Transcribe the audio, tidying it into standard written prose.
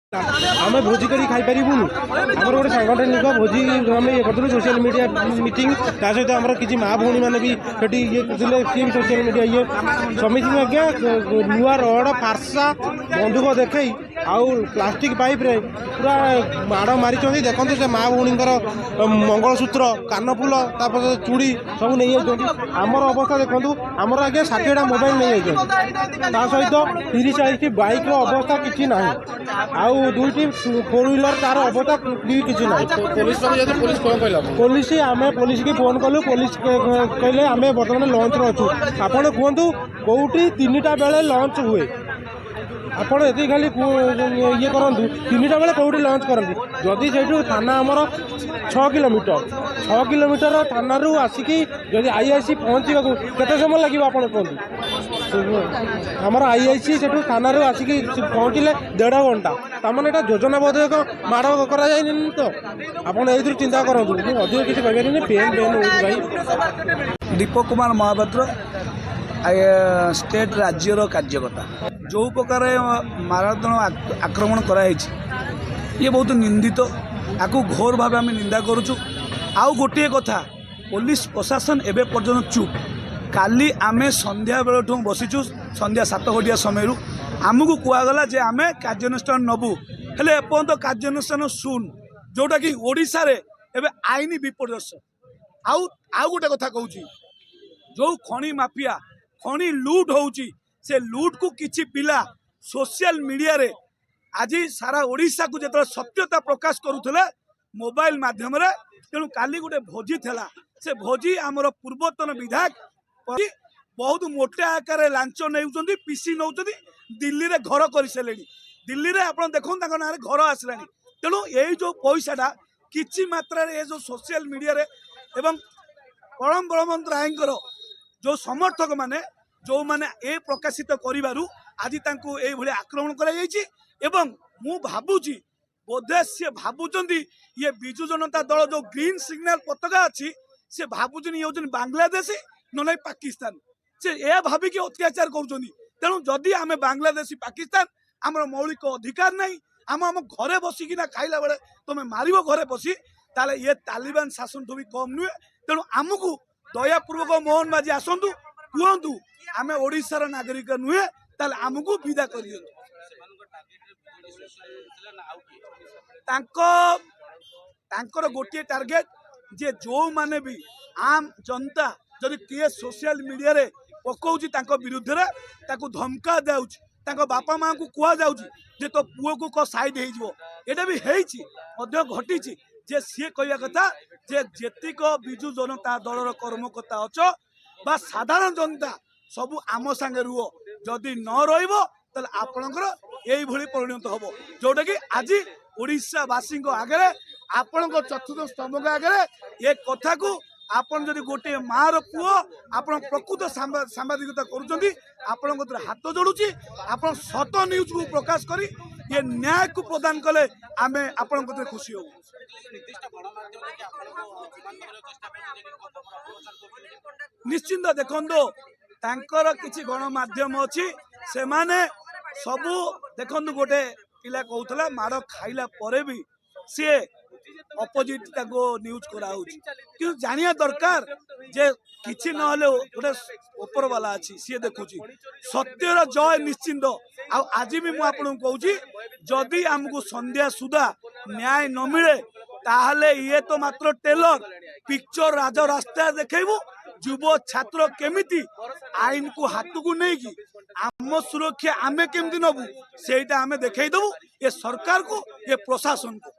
आम भोजी कर खाई पारूँ आम गोटे सांगठनिक भोजी आम ये करूँ सोशल मीडिया मीटिंग ता सहित आम कि माँ भौणी मैंने भी ये सी भी सोशल मीडिया ये समिति आज्ञा नुआ रड फार्सा बंदूक देखे आउ प्लास्टिक पाइप रे पूरा माड़ मारी देखो से माँ भौणी मंगलसूत्र कानफुल चूड़ी सब नहीं आमर अवस्था देखो आमर आगे 60टा मोबाइल नहीं सहित 30-40 बाइक अवस्था किसी ना आउ दुईटी 4 व्हीलर तार अवस्था भी किसी ना पुलिस आम पुलिस की फोन कलु पुलिस कहले आम बर्तमान लंच अच्छु आपड़ कहतु कौटी 3टा बेले लंच हुए आपड़ ये खाली ये करूँ 3टा बेले कौटी लंच करती जदि से थाना आमर 6 किलोमीटर थाना आसिकी जदि आईआईसी पहुँचा केते समय लगे आप कहतु आमर आईआईसी से थाना आसिकी पहुँचले 1.5 घंटा तमाने यहाँ योजनाबद्ध माड़ कर तो आपड़ ये चिंता करूँ अधिक किसी कह पेन भाई दीपक कुमार महापात्र स्टेट राज्यर कार्यकर्ता जो प्रकार मारात्मक आक्रमण कराई ये बहुत निंदित आपको घोर भाव आम निंदा करुचु आउ गोटे कथा पुलिस प्रशासन एवं पर्यटन चुप काली आमे संध्या बेलू बसीचु संध्या 7 घटिया समय आमको कहगला जे आम कार्यानुष्ठान नबू हेले एपर्यंत कार्यानुष्ठान सुन जोटा कि ओडिशा रे एबे आईन विपर्यस्त आउ गोटे कथा कहूँ जो खणी माफिया खणी लुट होउची से लुट को किछि पिला सोशल मीडिया रे आज सारा ओडिशा को जो सत्यता प्रकाश करुले मोबाइल माध्यम रे तेणु काली गोटे भोजी थेला से भोजी आमर पूर्वतन विधायक बहुत मोटे आकार लांच नौकरी पीसी नौ दिल्ली रे घर कर सारे दिल्ली रे आप देखो ना घर आसला तेणु यही जो पैसाटा किछि मात्रा रे जो सोशल मीडिया रे एवं परम बलवंत रायकर जो समर्थक माने जो माने ए प्रकाशित करिबारु आज तांको ए भली आक्रमण करा जायछि एवं मु भाबुची बोधे से भाबुचंदी ये बिजु जनता दल जो ग्रीन सिग्नल पताका अछि से भाबुचनी ये बांग्लादेशी न पाकिस्तान से ए भाबी के अत्याचार करूचंदी तेणु जदि आमे बांग्लादेशी पाकिस्तान आमर मौलिक अधिकार नहीं आम घरे बसिकिना खाइला बेले तुम मारिबो घरे बसी ताले ये तालिबान शासन तो भी कम नुहे तेणु आमको दयापूर्वक मोहन बाजी आसतु कहतु आम ओडिशार नागरिक नुहे ताले आमको विदा कर गोटे टार्गेट जे जो माने भी आम जनता जदि किए सोशल मीडिया रे पकाउची विरुद्ध रे ताकू धमका दाउची ताको बापा माँ को कह जाऊँ तो पुओ को क साइड होटा भी घटी जे सी कह कथा जे जेतिक बिजु जनता दलर कर्मकर्ता अच बा साधारण जनता सबू आम सांगे रुह जदि न रही आपणकर यही परिणत हम जोटा कि आज ओडिशावासी आगे आपण चतुर्थ स्तंभ आगे ये कथा को आपन जदि गोटे मार पुओ आपन प्रकृत सांबादिकता करुँच हाथ जोड़ुची आपन सत न्यूज को प्रकाश करी ये न्याय को प्रदान कले आमे आपन खुशी हो निश्चिंत देखो तांकर किछि गणमाध्यम अच्छी से माने सबू देखो गोटे पिला कहूला माड़ खाइला परे भी सी अपोजिट न्यूज करा जानिया दरकार जे किछि नहले गोटे ऊपर वाला अच्छी सी देखुची सत्यर जय निश्चिंत आज भी मुझे कहूँ जदि आमको संध्या सुधा न्याय न मिले ताहले ये तो मात्र टेलर पिक्चर राज रास्ता देखु युव छात्र केमिति आईन को हाथ को नहीं आम सुरक्षा आमे केमती नबू सेटा आमे देखई दबू ये सरकार को ये प्रशासन को।